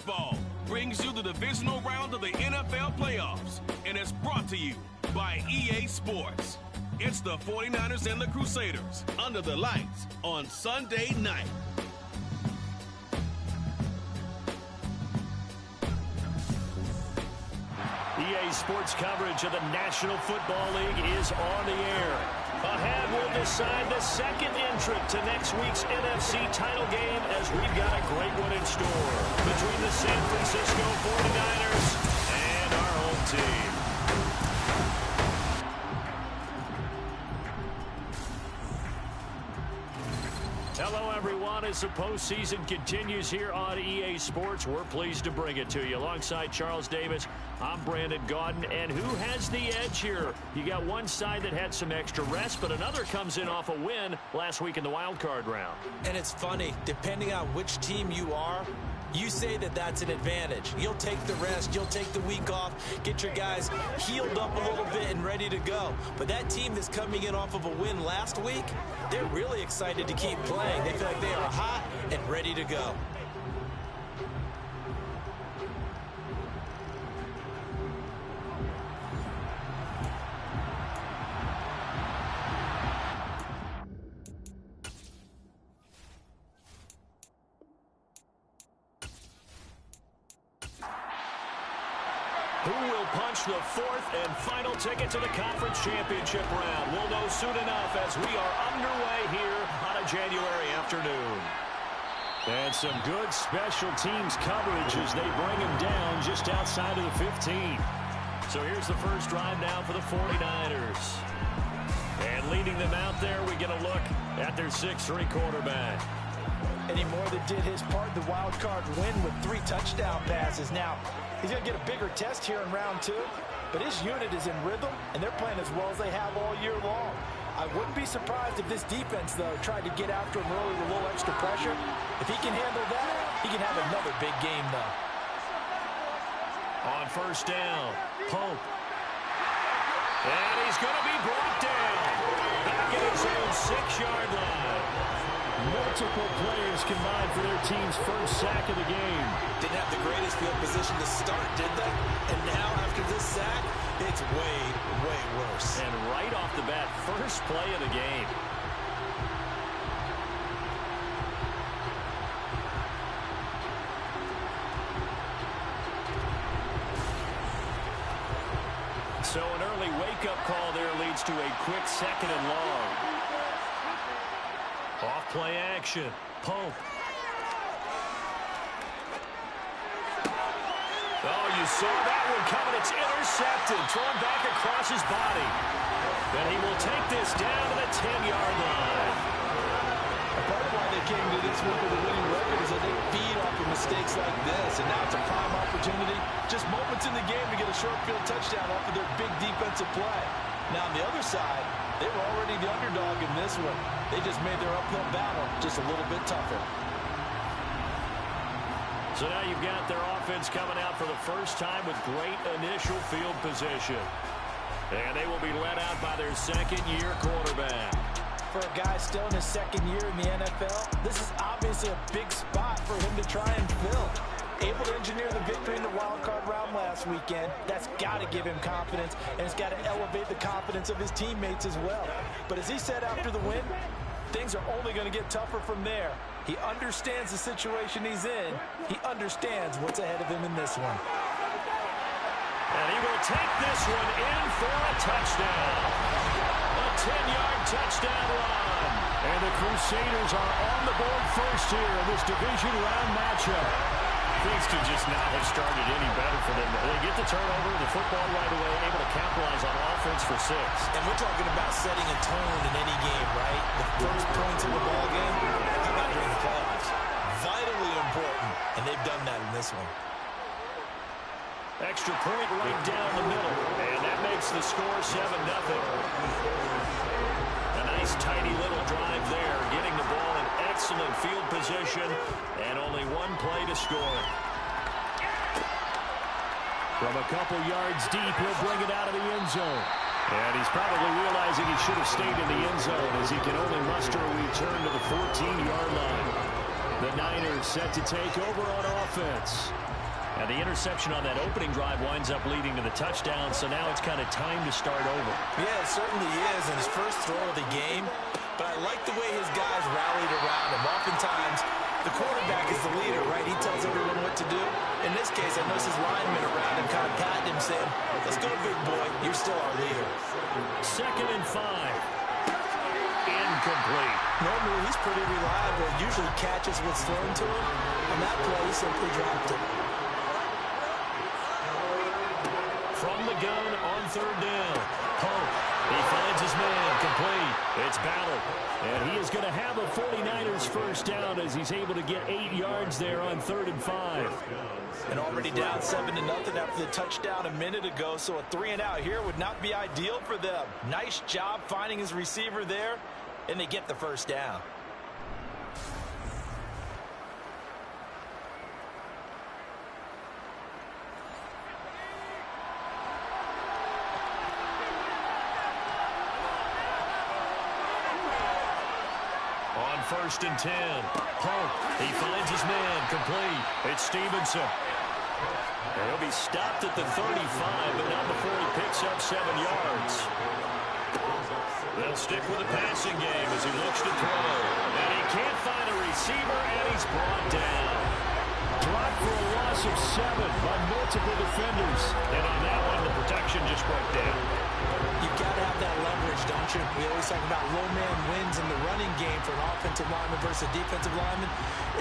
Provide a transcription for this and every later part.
Football brings you the divisional round of the NFL playoffs, and it's brought to you by EA Sports. It's the 49ers and the Crusaders under the lights on Sunday night. EA Sports coverage of the National Football League is on the air. Ahead, we'll decide the second entrant to next week's NFC title game as we've got a great one in store between the San Francisco 49ers and our home team. Hello, everyone. As the postseason continues here on EA Sports, we're pleased to bring it to you. Alongside Charles Davis, I'm Brandon Gaudin. And who has the edge here? You got one side that had some extra rest, but another comes in off a win last week in the wild card round. And it's funny, depending on which team you are, you say that that's an advantage. You'll take the rest, you'll take the week off, get your guys healed up a little bit and ready to go. But that team that's coming in off of a win last week, they're really excited to keep playing. They feel like they are hot and ready to go. Who will punch the fourth and final ticket to the conference championship round? We'll know soon enough as we are underway here on a January afternoon. And some good special teams coverage as they bring him down just outside of the 15. So here's the first drive now for the 49ers. And leading them out there, we get a look at their 6'3" quarterback. Eddie Moore that did his part, the wild card win with 3 touchdown passes. Now, he's going to get a bigger test here in round 2, but his unit is in rhythm, and they're playing as well as they have all year long. I wouldn't be surprised if this defense, though, tried to get after him early with a little extra pressure. If he can handle that, he can have another big game, though. On first down, Pope. And he's going to be brought down back at his own 6-yard line. Multiple players combined for their team's first sack of the game. Didn't have the greatest field position to start, did they? And now, after this sack, it's way, way worse. And right off the bat, first play of the game. So an early wake-up call there leads to a quick 2nd and long. Off play action. Pope. Oh, you saw that one coming. It's intercepted. Thrown back across his body. And he will take this down to the 10-yard line. Part of why they came to this week with a winning record is that they feed off of mistakes like this. And now it's a prime opportunity. Just moments in the game to get a short field touchdown off of their big defensive play. Now, on the other side, they were already the underdog in this one. They just made their uphill battle just a little bit tougher. So now you've got their offense coming out for the first time with great initial field position. And they will be led out by their second-year quarterback. For a guy still in his 2nd year in the NFL, this is obviously a big spot for him to try and fill. Able to engineer the victory in the wild card round last weekend. That's got to give him confidence, and it's got to elevate the confidence of his teammates as well. But as he said after the win, things are only going to get tougher from there. He understands the situation he's in. He understands what's ahead of him in this one. And he will take this one in for a touchdown. A 10-yard touchdown run. And the Crusaders are on the board first here in this division round matchup. Things could just not have started any better for them. They get the turnover, the football right away, able to capitalize on offense for 6. And we're talking about setting a tone in any game, right? The first points in the ball game, how about during the playoffs? Vitally important, and they've done that in this one. Extra point right down the middle, and that makes the score 7-0. A nice tidy little drive there, getting the ball in excellent field position, and only one play to score. From a couple yards deep, he'll bring it out of the end zone. And he's probably realizing he should have stayed in the end zone as he can only muster a return to the 14-yard line. The Niners is set to take over on offense. And the interception on that opening drive winds up leading to the touchdown, so now it's kind of time to start over. Yeah, it certainly is, and his first throw of the game. But I like the way his guys rallied around him. Oftentimes, the quarterback is the leader, right? He tells everyone what to do. In this case, I noticed his linemen around him kind of patting him, saying, let's go, big boy. You're still our leader. 2nd and 5. Incomplete. Normally, he's pretty reliable. Usually catches what's thrown to him. On that play, he simply dropped it. From the gun on 3rd down. Pope. He finds his man. Complete. It's Ballard. And he is going to have a 49ers first down as he's able to get 8 yards there on 3rd and 5. And already down 7-0 after the touchdown a minute ago, so a 3-and-out here would not be ideal for them. Nice job finding his receiver there, and they get the first down. On 1st and 10. Pope. He finds his man. Complete. It's Stevenson. And he'll be stopped at the 35, but not before he picks up 7 yards. They'll stick with the passing game as he looks to throw. And he can't find a receiver, and he's brought down. Brought for a loss of 7 by multiple defenders. And on that one, the protection just broke down. You've got to have that leverage, don't you? We always talk about low man wins in the running game for an offensive lineman versus a defensive lineman.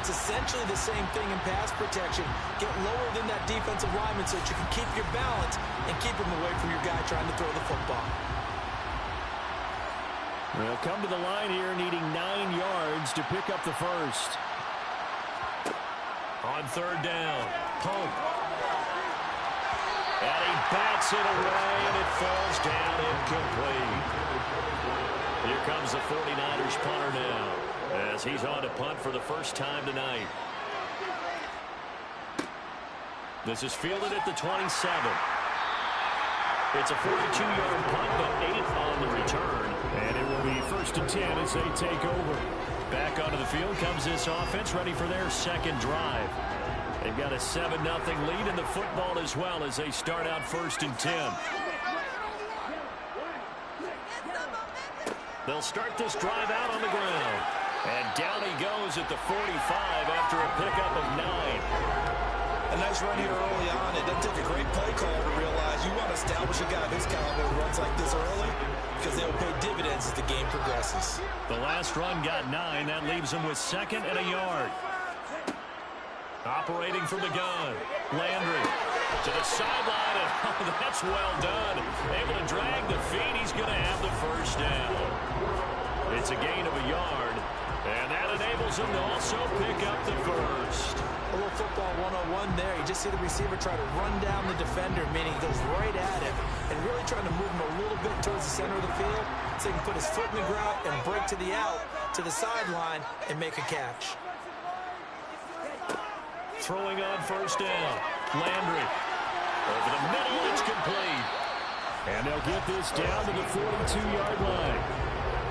It's essentially the same thing in pass protection. Get lower than that defensive lineman so that you can keep your balance and keep him away from your guy trying to throw the football. They'll come to the line here needing 9 yards to pick up the first. On 3rd down, Pope. And he bats it away, and it falls down incomplete. Here comes the 49ers punter now, as he's on to punt for the first time tonight. This is fielded at the 27. It's a 42-yard punt, but 8 on the return. And it will be 1st and 10 as they take over. Back onto the field comes this offense, ready for their second drive. They've got a 7-0 lead in the football as well as they start out 1st and 10. They'll start this drive out on the ground. And down he goes at the 45 after a pickup of 9. A nice run here early on. It doesn't take a great play caller to realize you want to establish a guy this caliber who runs like this early because they'll pay dividends as the game progresses. The last run got 9. That leaves him with 2nd and a yard. Operating from the gun, Landry to the sideline, and oh, that's well done. Able to drag the feet. He's going to have the first down. It's a gain of a yard, and that enables him to also pick up the first. A little football 101 there. You just see the receiver try to run down the defender, meaning he goes right at him, and really trying to move him a little bit towards the center of the field so he can put his foot in the ground and break to the out, to the sideline, and make a catch. Throwing on 1st down, Landry. Over the middle, it's complete. And they'll get this down to the 42-yard line.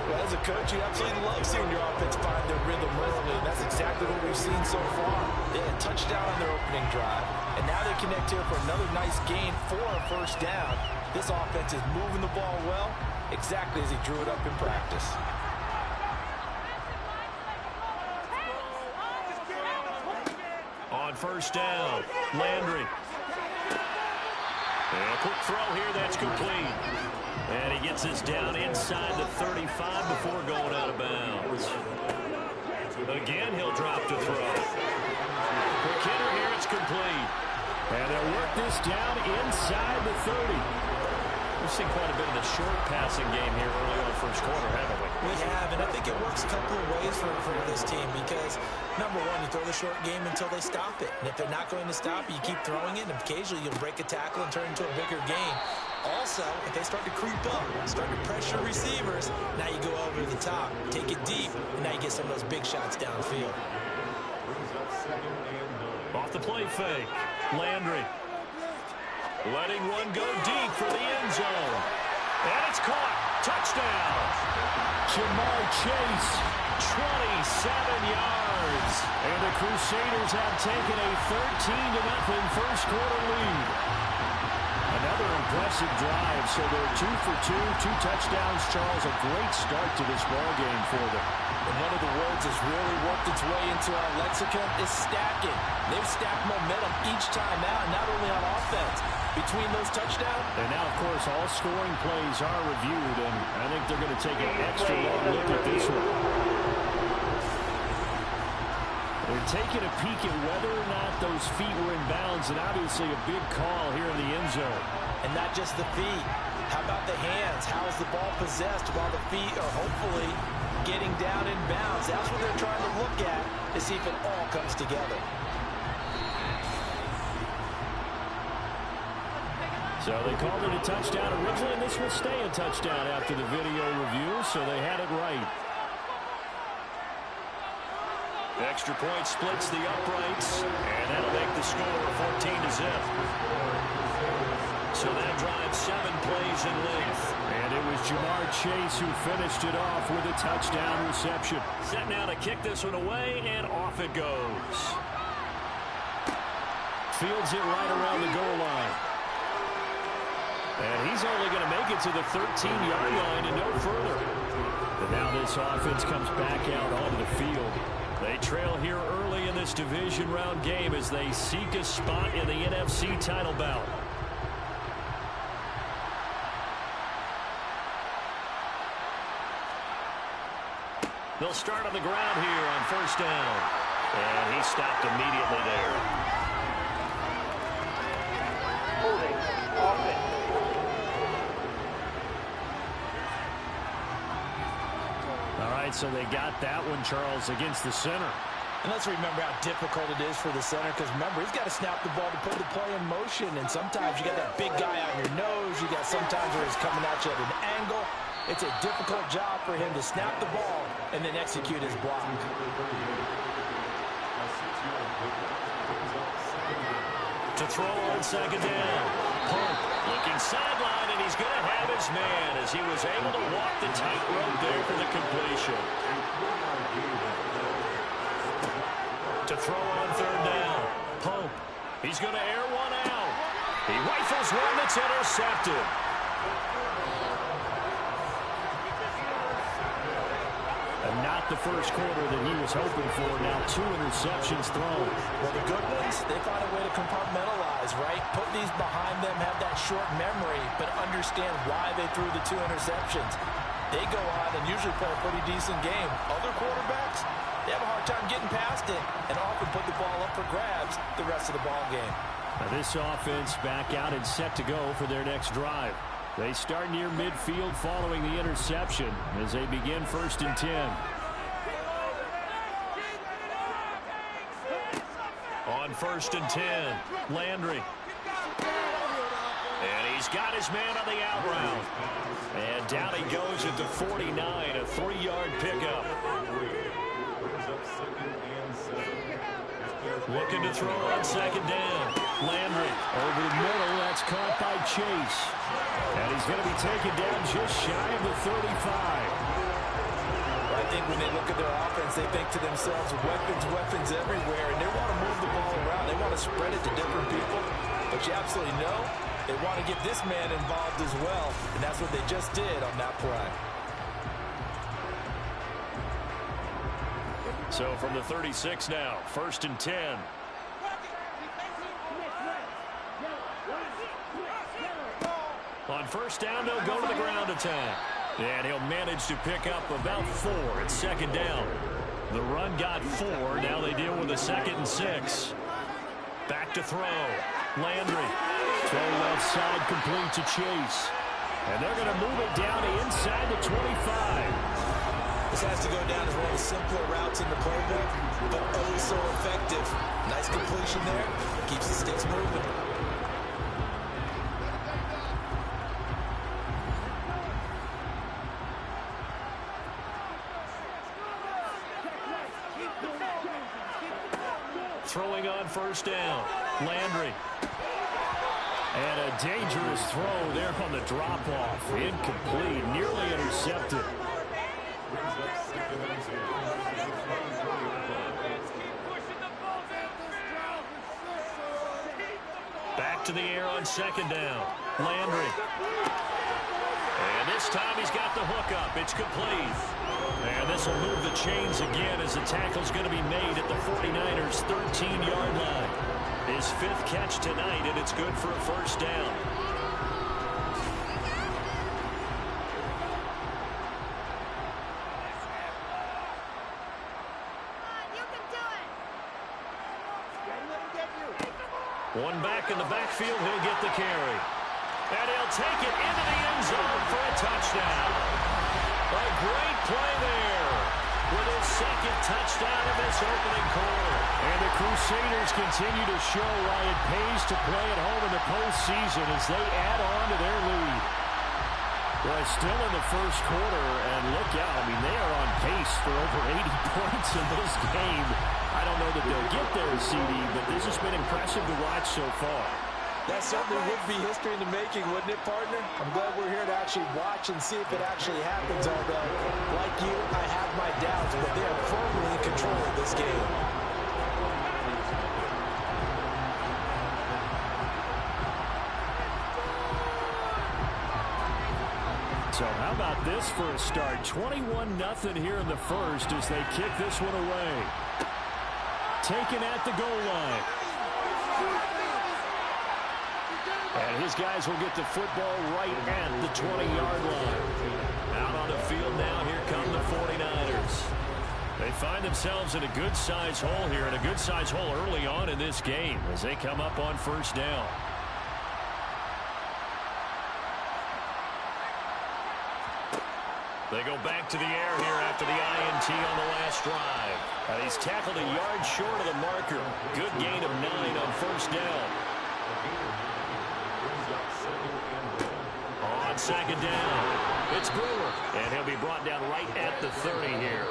Well, as a coach, you absolutely love seeing your offense find their rhythm early, and that's exactly what we've seen so far. They had a touchdown on their opening drive, and now they connect here for another nice gain for a 1st down. This offense is moving the ball well, exactly as he drew it up in practice. On 1st down, Landry. And a quick throw here, that's complete. And he gets this down inside the 35 before going out of bounds. Again, he'll drop to throw. Quick hitter here, it's complete. And they'll work this down inside the 30. We've seen quite a bit of the short passing game here early on 1st quarter, haven't we? We have, and I think it works a couple of ways for this team because, number one, you throw the short game until they stop it. And if they're not going to stop it, you keep throwing it, and occasionally you'll break a tackle and turn it into a bigger game. Also, if they start to creep up, start to pressure receivers, now you go over the top, take it deep, and now you get some of those big shots downfield. Off the play fake, Landry. Letting one go deep for the end zone. And it's caught. Touchdown. Jamar Chase, 27 yards. And the Crusaders have taken a 13-0 first quarter lead. Another impressive drive, so they're 2 for 2, 2 touchdowns. Charles, a great start to this ball game for them. And one of the words that's really worked its way into our lexicon is stacking. They've stacked momentum each time out, not only on offense. Between those touchdowns. And now, of course, all scoring plays are reviewed, and I think they're going to take an extra long look at this one. They're taking a peek at whether or not those feet were in bounds, and obviously a big call here in the end zone. And not just the feet. How about the hands? How is the ball possessed while the feet are hopefully getting down in bounds? That's what they're trying to look at to see if it all comes together. So they called it a touchdown originally, and this will stay a touchdown after the video review, so they had it right. Extra point splits the uprights, and that'll make the score 14-0. So that drives 7 plays in length. And it was Jamar Chase who finished it off with a touchdown reception. Set now to kick this one away, and off it goes. Fields it right around the goal line. And he's only going to make it to the 13-yard line and no further. And now this offense comes back out onto the field. They trail here early in this division round game as they seek a spot in the NFC title bout. They'll start on the ground here on first down. And he stopped immediately there. Holding offense. All right, so they got that one, Charles, against the center. And let's remember how difficult it is for the center, because remember, he's got to snap the ball to put the play in motion, and sometimes you got that big guy on your nose. You got sometimes where he's coming at you at an angle. It's a difficult job for him to snap the ball and then execute his block. To throw on second down. Pump looking sideline, and he's going to have his man as he was able to walk the tightrope there for the completion. To throw on third down. Pump. He's going to air one out. He rifles one that's intercepted. And not the first quarter that he was hoping for. Now 2 interceptions thrown. Well, the good ones, they find a way to compartmentalize, right? Put these behind them, have that short memory, but understand why they threw the 2 interceptions. They go on and usually play a pretty decent game. Other quarterbacks, they have a hard time getting past it and often put the ball up for grabs the rest of the ball game. Now this offense back out and set to go for their next drive. They start near midfield following the interception as they begin 1st and 10. On 1st and 10, Landry. And he's got his man on the out route. And down he goes at the 49, a 3-yard pickup. Looking to throw on second down. Landry over the middle. That's caught by Chase. And he's going to be taken down just shy of the 35. I think when they look at their offense, they think to themselves, weapons everywhere, and they want to move the ball around. They want to spread it to different people. But you absolutely know they want to get this man involved as well, and that's what they just did on that play. So from the 36 now, 1st and 10. On first down, they'll go to the ground attack. And he'll manage to pick up about 4 at second down. The run got 4. Now they deal with a 2nd and 6. Back to throw. Landry. Throw left side complete to Chase. And they're going to move it down to inside the 25. This has to go down as one of the simpler routes in the playbook, but oh so effective. Nice completion there. Keeps the sticks moving. Throwing on first down. Landry. And a dangerous throw there on the drop-off. Incomplete. Nearly intercepted. back to the air on second down. Landry. And this time he's got the hook up. It's complete. And this will move the chains again as the tackle's going to be made at the 49ers' 13-yard line. His 5th catch tonight, and it's good for a first down. One back in the backfield, he'll get the carry. And he'll take it into the end zone for a touchdown. A great play there with his 2nd touchdown in this opening quarter. And the Crusaders continue to show why it pays to play at home in the postseason as they add on to their lead. Well, still in the first quarter, and look out. I mean, they are on pace for over 80 points in this game. I don't know that they'll get there, CD, but this has been impressive to watch so far. That certainly would be history in the making, wouldn't it, partner? I'm glad we're here to actually watch and see if it actually happens, although, like you, I have my doubts, but they are firmly in control of this game. So how about this for a start? 21-0 here in the first as they kick this one away. Taken at the goal line. And his guys will get the football right at the 20-yard line. Out on the field now, here come the 49ers. They find themselves in a good-sized hole here, and a good-sized hole early on in this game as they come up on first down. They go back to the air here after the INT on the last drive. And he's tackled a yard short of the marker. Good gain of 9 on first down. On second down, it's Brewer. And he'll be brought down right at the 30 here.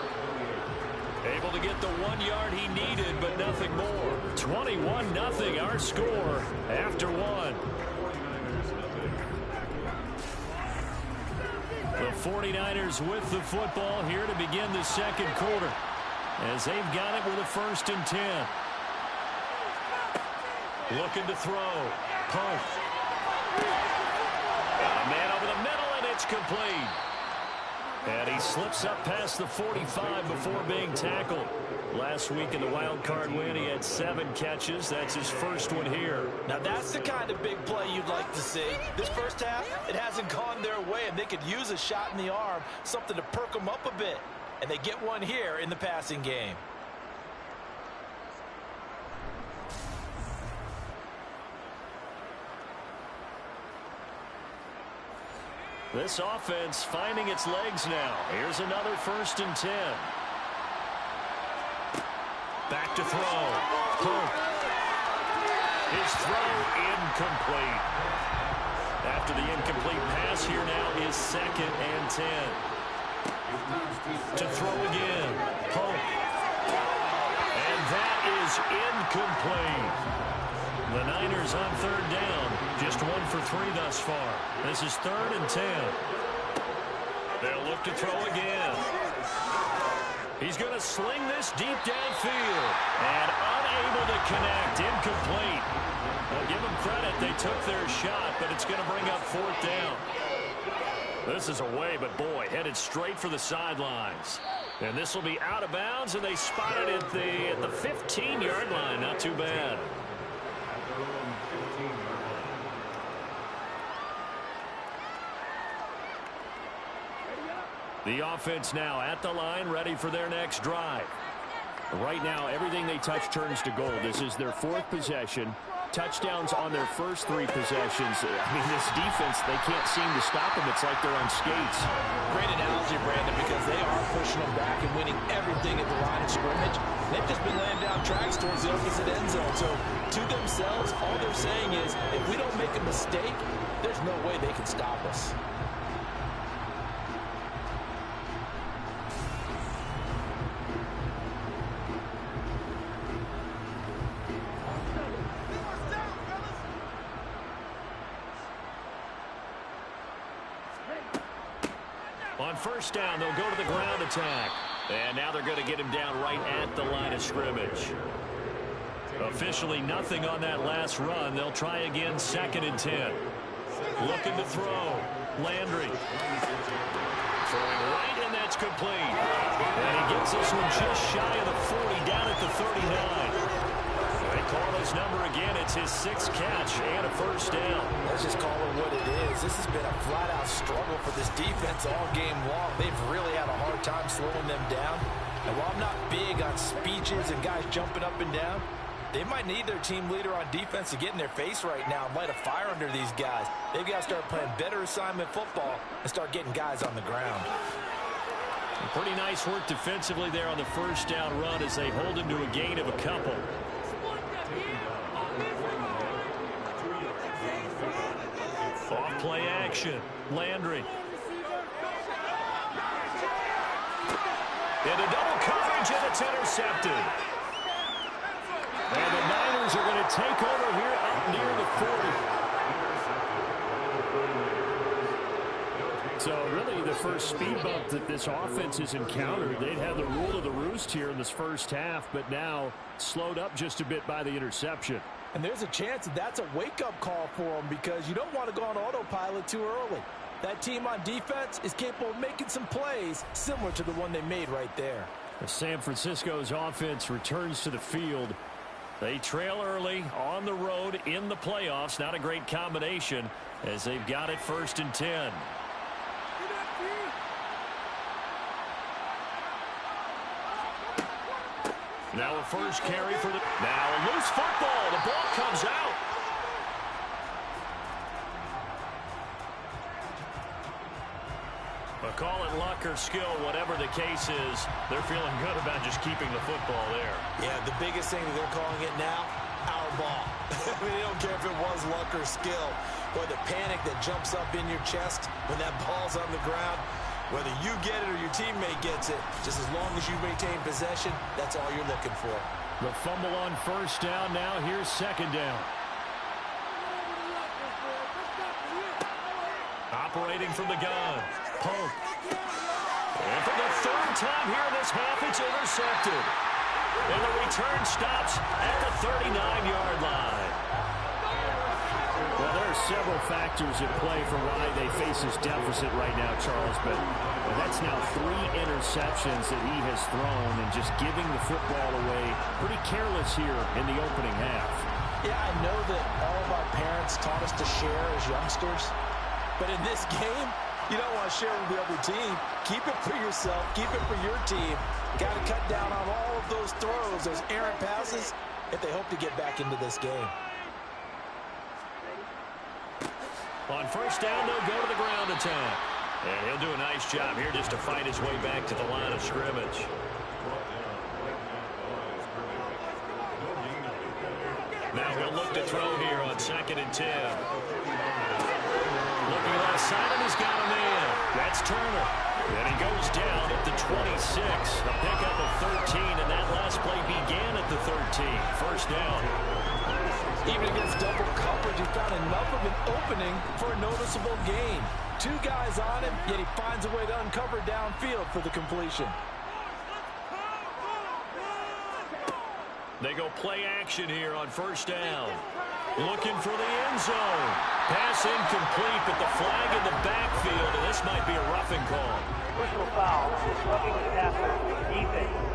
Able to get the 1 yard he needed, but nothing more. 21-0 our score after 1. The 49ers with the football here to begin the second quarter as they've got it with a 1st and 10. Looking to throw. Punt. Got a man over the middle, and it's complete. And he slips up past the 45 before being tackled. Last week in the wild card win, he had 7 catches. That's his first one here. Now that's the kind of big play you'd like to see. This first half, it hasn't gone their way, and they could use a shot in the arm, something to perk them up a bit. And they get one here in the passing game. This offense finding its legs now. Here's another 1st and 10. Back to throw. Punt. His throw incomplete. After the incomplete pass, here now is 2nd and 10. To throw again. Punt. And that is incomplete. The Niners on 3rd down. Just 1 for 3 thus far. This is 3rd and 10. They'll look to throw again. He's going to sling this deep downfield. And unable to connect. Incomplete. Well, give them credit. They took their shot, but it's going to bring up 4th down. This is away, but boy, headed straight for the sidelines. And this will be out of bounds, and they spot it at the 15-yard line. Not too bad. The offense now at the line, ready for their next drive. Right now, everything they touch turns to gold. This is their 4th possession. Touchdowns on their first 3 possessions. I mean, this defense, they can't seem to stop them. It's like they're on skates. Great analogy, Brandon, because they are pushing them back and winning everything at the line of scrimmage. They've just been laying down tracks towards the opposite end zone. So, to themselves, all they're saying is, if we don't make a mistake, there's no way they can stop us. On first down, they'll go to the ground attack. And now they're going to get him down right at the line of scrimmage. Officially nothing on that last run. They'll try again, 2nd and 10. Looking to throw. Landry. Throwing right, and that's complete. And he gets this one just shy of the 40, down at the 39. They call his number again. It's his 6th catch and a first down. Let's just call it what it is. This has been a flat-out struggle for this defense all game long. They've really had a hard time slowing them down. And while I'm not big on speeches and guys jumping up and down, they might need their team leader on defense to get in their face right now and light a fire under these guys. They've got to start playing better assignment football and start getting guys on the ground. Pretty nice work defensively there on the first down run as they hold him to a gain of a couple. Off play action. Landry. Into double coverage, and it's intercepted. And the Niners are going to take over here up near the 40. So really the first speed bump that this offense has encountered. They'd had the rule of the roost here in this first half, but now slowed up just a bit by the interception. And there's a chance that that's a wake-up call for them because you don't want to go on autopilot too early. That team on defense is capable of making some plays similar to the one they made right there. As San Francisco's offense returns to the field, they trail early on the road in the playoffs. Not a great combination as they've got it 1st and 10. Now a first carry for the... Now a loose football. The ball comes out. Call it luck or skill, whatever the case is, they're feeling good about just keeping the football there. Yeah, the biggest thing that they're calling it now, our ball. I mean, they don't care if it was luck or skill. Boy, the panic that jumps up in your chest when that ball's on the ground, whether you get it or your teammate gets it, just as long as you maintain possession, that's all you're looking for. The fumble on first down. Now here's 2nd down. Operating from the gun. Pope. And for the 3rd time here in this half, it's intercepted. And the return stops at the 39-yard line. Well, there are several factors at play for why they face this deficit right now, Charles, but that's now 3 interceptions that he has thrown and just giving the football away pretty careless here in the opening half. Yeah, I know that all of our parents taught us to share as youngsters, but in this game, you don't want to share with the other team. Keep it for yourself. Keep it for your team. Got to cut down on all of those throws, those errant passes, if they hope to get back into this game. On first down, they'll go to the ground attack. And he'll do a nice job here just to fight his way back to the line of scrimmage. Now he'll look to throw here on 2nd and 10. Looking left side, and he's got a man. That's Turner. And he goes down at the 26. A pickup of 13, and that last play began at the 13. First down. Even against double coverage, he found enough of an opening for a noticeable gain. 2 guys on him, yet he finds a way to uncover downfield for the completion. They go play action here on first down. Looking for the end zone. Pass incomplete, but the flag in the backfield, and this might be a roughing call. Personal foul. Roughing the passer. Defense.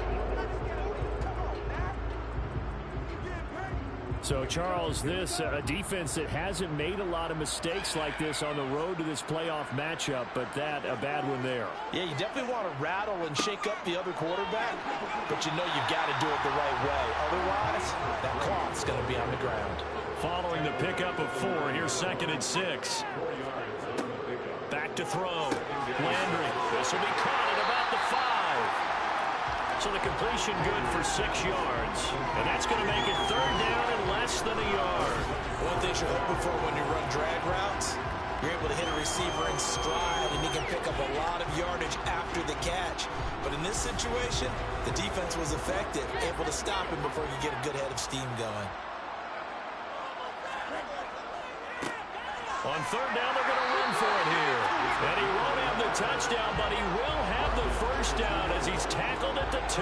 So, Charles, this a defense that hasn't made a lot of mistakes like this on the road to this playoff matchup, but that a bad one there. Yeah, you definitely want to rattle and shake up the other quarterback, but you know you've got to do it the right way. Otherwise, that clock's going to be on the ground. Following the pickup of 4, here's 2nd and 6. Back to throw. Landry. This will be caught at about the 5. So the completion good for 6 yards. And that's going to make it 3rd down and less than a yard. One thing you're hoping for when you run drag routes, you're able to hit a receiver in stride, and he can pick up a lot of yardage after the catch. But in this situation, the defense was effective, able to stop him before you get a good head of steam going. On 3rd down, they're going to run for it here. And he won't have the touchdown, but he will have the first down as he's tackled at the 2.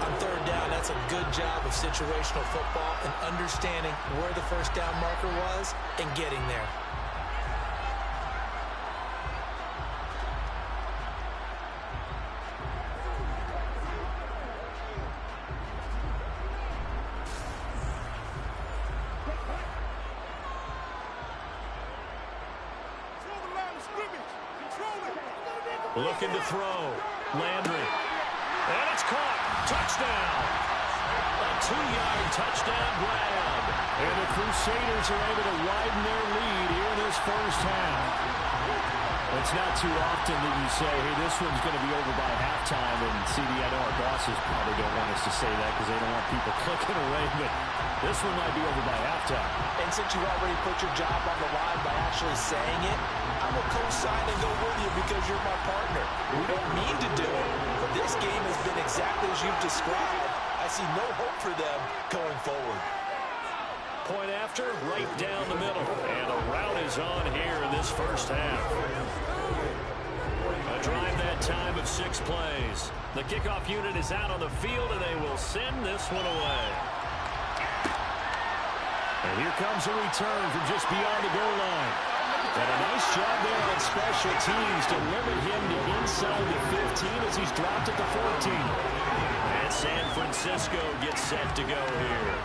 On third down, that's a good job of situational football and understanding where the first down marker was and getting there. Looking to throw. Landry. And it's caught. Touchdown. A 2-yard touchdown grab. And the Crusaders are able to widen their lead here in this first half. It's not too often that you say, hey, this one's going to be over by halftime. And CD, I know our bosses probably don't want us to say that because they don't want people clicking away. But this one might be over by halftime. And since you already put your job on the line by actually saying it, I will co-sign and go with you because you're my partner. We don't mean to do it, but this game has been exactly as you've described. I see no hope for them going forward. Point after, right down the middle. And a rout is on here in this first half. A drive that time of 6 plays. The kickoff unit is out on the field, and they will send this one away. And here comes a return from just beyond the goal line. And a nice job there on special teams to limit him to inside the 15 as he's dropped at the 14. And San Francisco gets set to go here.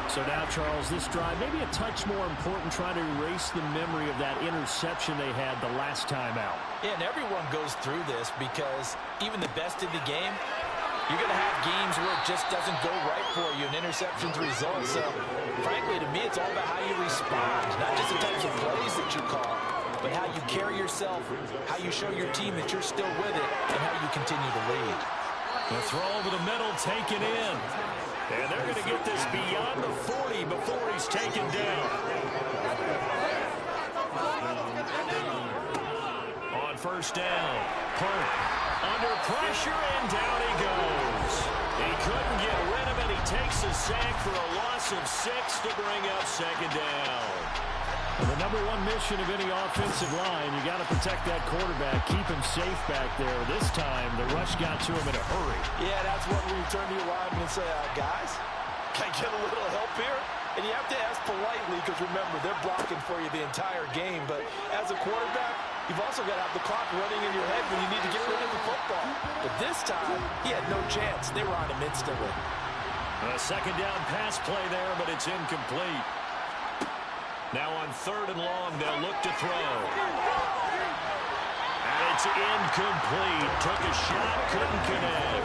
So now, Charles, this drive maybe a touch more important, trying to erase the memory of that interception they had the last time out. Yeah, and everyone goes through this because even the best in the game, you're going to have games where it just doesn't go right for you, and interceptions result. So, frankly, to me, it's all about how you respond, not just the types of plays that you call, but how you carry yourself, how you show your team that you're still with it, and how you continue to lead. The throw over the middle taken in. And they're going to get this beyond the 40 before he's taken down. On first down, punt. Under pressure, and down he goes. He couldn't get rid of it. He takes a sack for a loss of 6 to bring up second down. The number one mission of any offensive line, you got to protect that quarterback, keep him safe back there. This time, the rush got to him in a hurry. Yeah, that's when we turn to your lineman and say, guys, can I get a little help here? And you have to ask politely because, remember, they're blocking for you the entire game. But as a quarterback, you've also got to have the clock running in your head when you need to get rid of the football. But this time, he had no chance. They were on him instantly. A second down pass play there, but it's incomplete. Now on third and long, they'll look to throw. And it's incomplete. Took a shot, couldn't connect.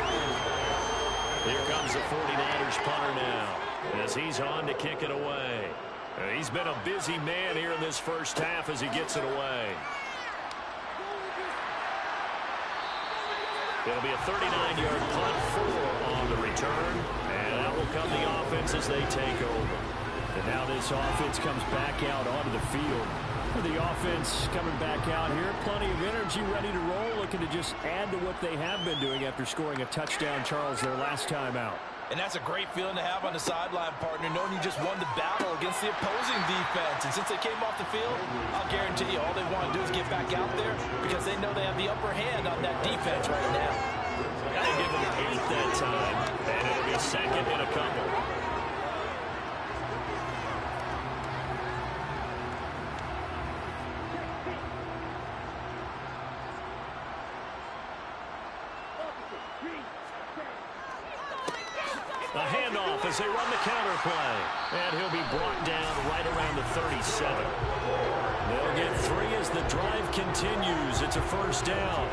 Here comes the 49ers punter now as he's on to kick it away. He's been a busy man here in this first half as he gets it away. It'll be a 39-yard punt, 4 on the return. And that will come the offense as they take over. And now this offense comes back out onto the field. The offense coming back out here, plenty of energy, ready to roll, looking to just add to what they have been doing after scoring a touchdown, Charles, their last time out. And that's a great feeling to have on the sideline, partner, knowing you just won the battle against the opposing defense. And since they came off the field, I'll guarantee you all they want to do is get back out there because they know they have the upper hand on that defense right now. Got to give them 8 that time, and it'll be second and a couple. A handoff as they run the counter play. And he'll be brought down right around the 37. They'll get 3 as the drive continues. It's a first down.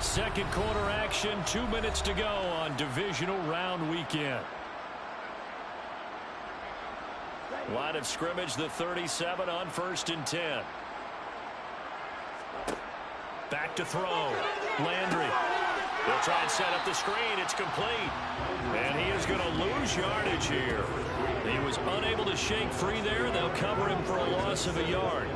Second quarter action, 2 minutes to go on divisional round weekend. Line of scrimmage, the 37 on 1st and 10. Back to throw. Landry. They'll try and set up the screen. It's complete. And he is going to lose yardage here. He was unable to shake free there. They'll cover him for a loss of a yard.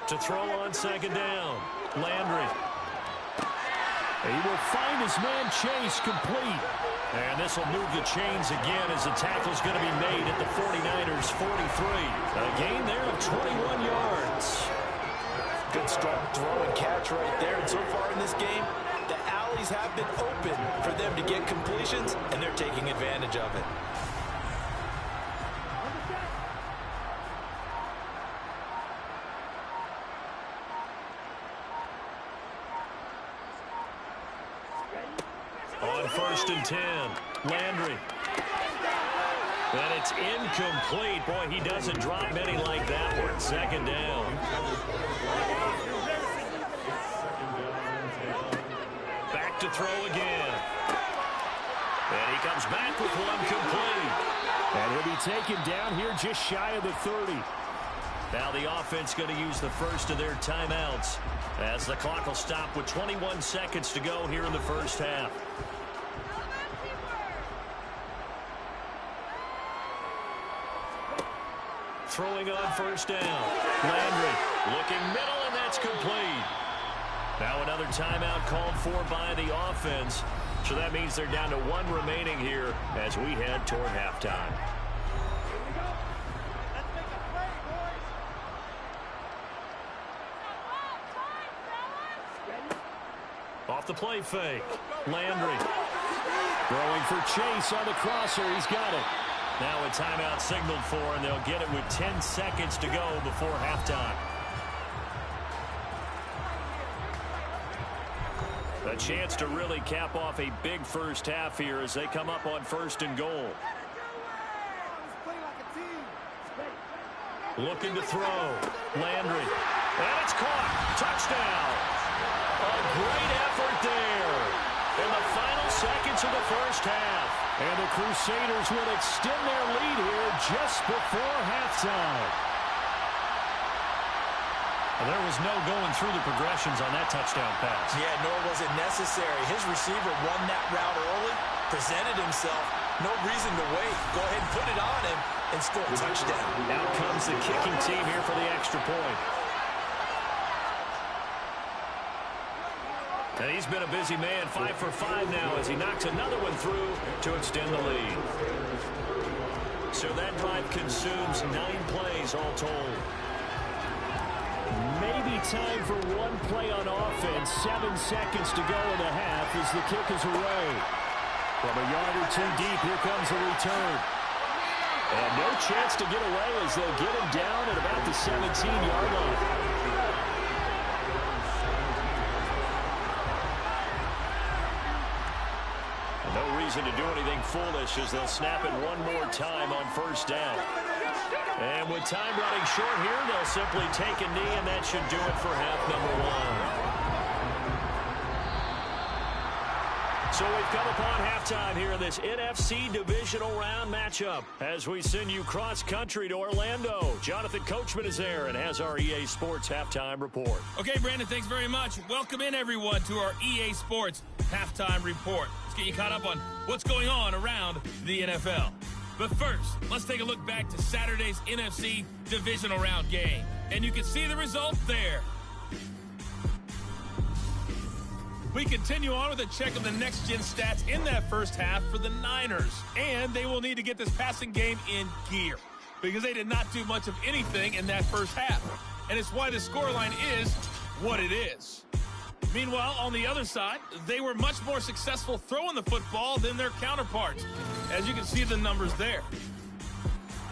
To throw on second down. Landry. He will find his man Chase complete. And this will move the chains again as the tackle's going to be made at the 49ers 43. A gain there of 21 yards. Good strong throw and catch right there. And so far in this game, the alleys have been open for them to get completions, and they're taking advantage of it. On 1st and 10, Landry. And it's incomplete. Boy, he doesn't drop many like that one. Second down. Back to throw again. And he comes back with one complete. And he'll be taken down here just shy of the 30. Now the offense going to use the first of their timeouts as the clock will stop with 21 seconds to go here in the first half. Throwing on 1st down. Landry looking middle, and that's complete. Now another timeout called for by the offense. So that means they're down to one remaining here as we head toward halftime. Off the play fake. Landry. Throwing for Chase on the crosser. He's got it. Now a timeout signaled for, and they'll get it with 10 seconds to go before halftime. A chance to really cap off a big first half here as they come up on 1st and goal. Looking to throw. Landry. And it's caught. Touchdown. A great effort there in the final seconds of the first half. And the Crusaders will extend their lead here just before halftime. Well, there was no going through the progressions on that touchdown pass. Yeah, nor was it necessary. His receiver won that route early, presented himself. No reason to wait. Go ahead and put it on him and score a touchdown. Out comes the kicking team here for the extra point. And he's been a busy man, 5 for 5 now as he knocks another one through to extend the lead. So that drive consumes 9 plays all told. Maybe time for one play on offense. 7 seconds to go in the half as the kick is away. From a yard or two deep, here comes the return. And no chance to get away as they'll get him down at about the 17-yard line. No reason to do anything foolish as they'll snap it one more time on 1st down. And with time running short here, they'll simply take a knee, and that should do it for half number 1. So we've come upon halftime here in this NFC Divisional Round matchup as we send you cross-country to Orlando. Jonathan Coachman is there and has our EA Sports Halftime Report. Okay, Brandon, thanks very much. Welcome in, everyone, to our EA Sports Halftime Report. Let's get you caught up on what's going on around the NFL. But first, let's take a look back to Saturday's NFC Divisional Round game. And you can see the result there. We continue on with a check of the next-gen stats in that first half for the Niners. And they will need to get this passing game in gear because they did not do much of anything in that first half. And it's why the scoreline is what it is. Meanwhile, on the other side, they were much more successful throwing the football than their counterparts, as you can see the numbers there.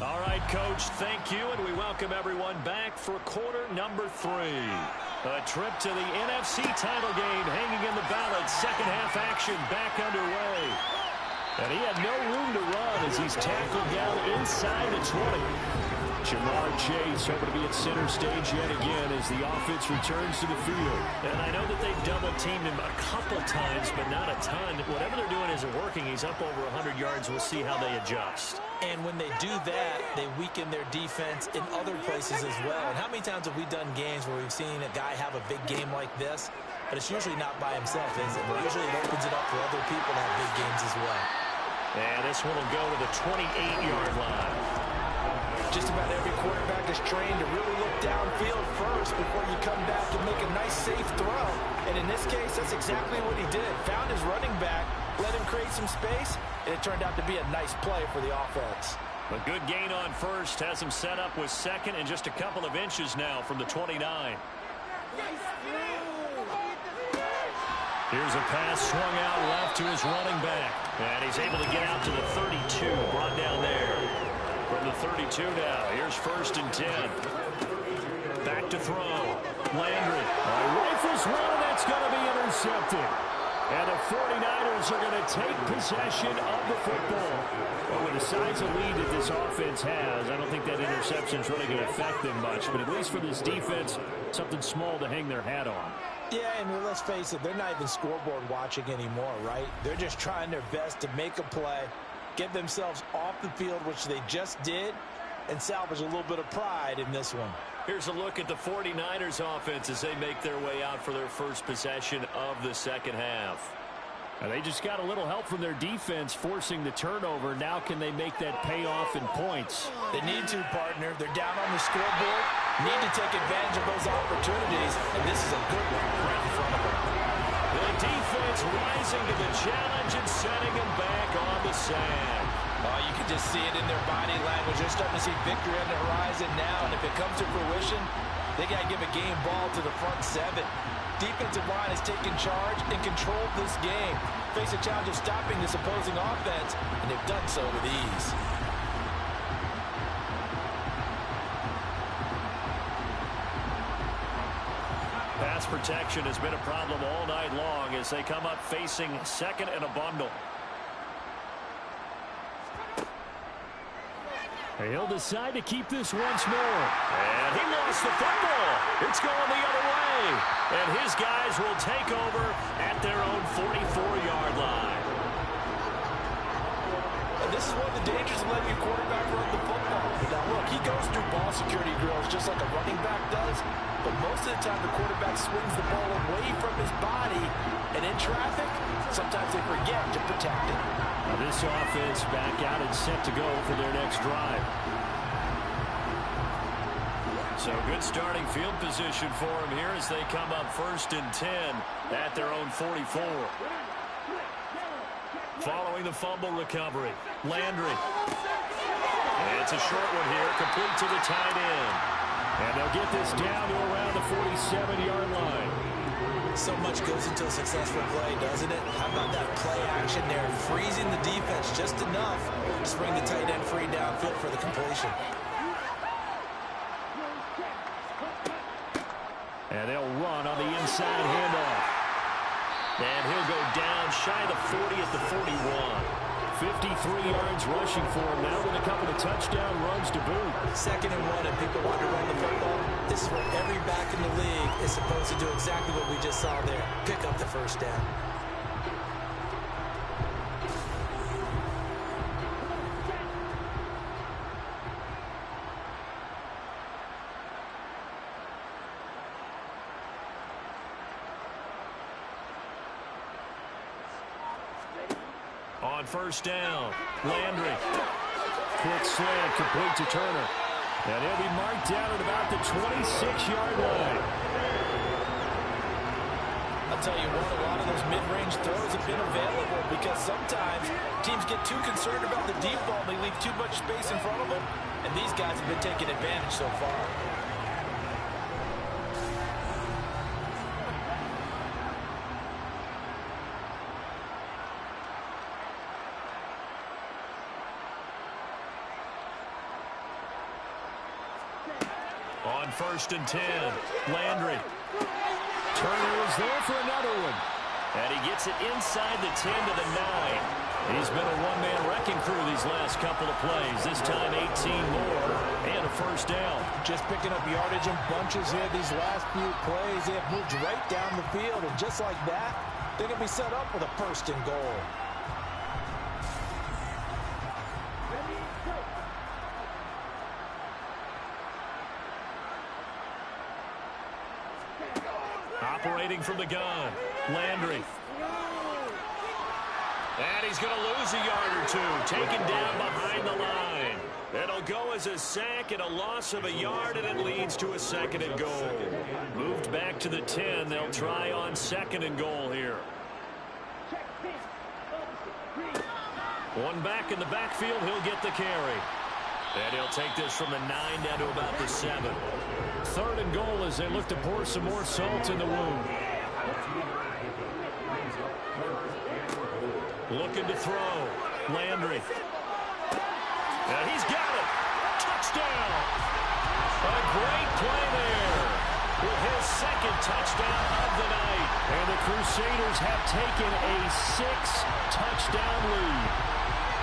All right, Coach, thank you, and we welcome everyone back for quarter number 3. A trip to the NFC title game hanging in the balance. Second half action back underway. And he had no room to run as he's tackled down inside the 20. Jamar Chase hoping to be at center stage yet again as the offense returns to the field. And I know that they've double-teamed him a couple times, but not a ton. Whatever they're doing isn't working. He's up over 100 yards. We'll see how they adjust. And when they do that, they weaken their defense in other places as well. And how many times have we done games where we've seen a guy have a big game like this, but it's usually not by himself, is it? Usually it opens it up for other people to have big games as well. And this one will go to the 28-yard line. Just about every quarterback is trained to really look downfield first before you come back and make a nice, safe throw. And in this case, that's exactly what he did. Found his running back, let him create some space, and it turned out to be a nice play for the offense. A good gain on first has him set up with second and just a couple of inches now from the 29. Here's a pass swung out left to his running back. And he's able to get out to the 32, brought down there. From the 32 now, here's 1st and 10. Back to throw. Landry. Rifles one, and that's going to be intercepted. And the 49ers are going to take possession of the football. Well, with the size of lead that this offense has, I don't think that interception is really going to affect them much. But at least for this defense, something small to hang their hat on. Yeah, I mean, let's face it, they're not even scoreboard watching anymore, right? They're just trying their best to make a play, get themselves off the field, which they just did, and salvage a little bit of pride in this one. Here's a look at the 49ers offense as they make their way out for their first possession of the second half. Now they just got a little help from their defense forcing the turnover. Now can they make that pay off in points? They need to, partner. They're down on the scoreboard. Need to take advantage of those opportunities, and this is a good one right in front of them. The defense rising to the challenge and setting them back on the sand. Oh, you can just see it in their body language. They're starting to see victory on the horizon now, and if it comes to fruition, they got to give a game ball to the front seven. Defensive line has taken charge and controlled this game. Face a challenge of stopping this opposing offense, and they've done so with ease. Pass protection has been a problem all night long as they come up facing second and a bundle. He'll decide to keep this once more. And he lost the football. It's going the other way. And his guys will take over at their own 44-yard line. And this is one of the dangers of letting your quarterback run the football. Now, look, he goes through ball security drills just like a running back does. But most of the time, the quarterback swings the ball away from his body. And in traffic, sometimes they forget to protect it. Now this offense back out and set to go for their next drive. So good starting field position for them here as they come up 1st and 10 at their own 44. Following the fumble recovery, Landry. It's a short one here, complete to the tight end. And they'll get this down to around the 47-yard line. So much goes into a successful play, doesn't it? How about that play action there, freezing the defense just enough to bring the tight end free downfield for the completion. And they'll run on the inside handoff. And he'll go down shy of the 40 at the 41. 53 yards rushing for him now with a couple of touchdown runs to boot. 2nd and 1, and people want to run the football. This is where every back in the league is supposed to do exactly what we just saw there. Pick up the first down. On 1st down, Landry. Quick slant complete to Turner. And he'll be marked down at about the 26-yard line. I'll tell you what, a lot of those mid-range throws have been available because sometimes teams get too concerned about the deep ball and they leave too much space in front of them, and these guys have been taking advantage so far. On 1st and 10, Landry. Turner is there for another one. And he gets it inside the 10 to the 9. He's been a one-man wrecking crew these last couple of plays. This time 18 more and a 1st down. Just picking up yardage in bunches here these last few plays. They have moved right down the field, and just like that, they're going to be set up with a 1st and goal. Operating from the gun, Landry. And he's going to lose a yard or two. Taken down behind the line. It'll go as a sack and a loss of a yard, and it leads to a 2nd and goal. Moved back to the 10. They'll try on 2nd and goal here. One back in the backfield. He'll get the carry. And he'll take this from the 9 down to about the 7. 3rd and goal as they look to pour some more salt in the wound. Looking to throw. Landry. And he's got it. Touchdown. A great play there with his 2nd touchdown of the night. And the Crusaders have taken a 6-touchdown lead.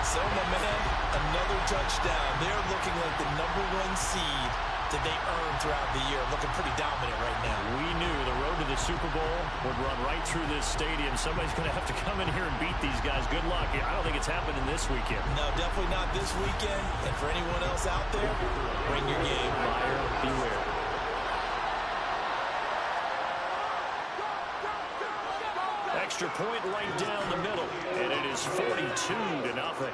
So, my man, another touchdown. They're looking like the #1 seed that they earned throughout the year. Looking pretty dominant right now. We knew the road to the Super Bowl would run right through this stadium. Somebody's going to have to come in here and beat these guys. Good luck. I don't think it's happening this weekend. No, definitely not this weekend. And for anyone else out there, bring your game. Buyer beware. Extra point right down the middle, and it is 42-0.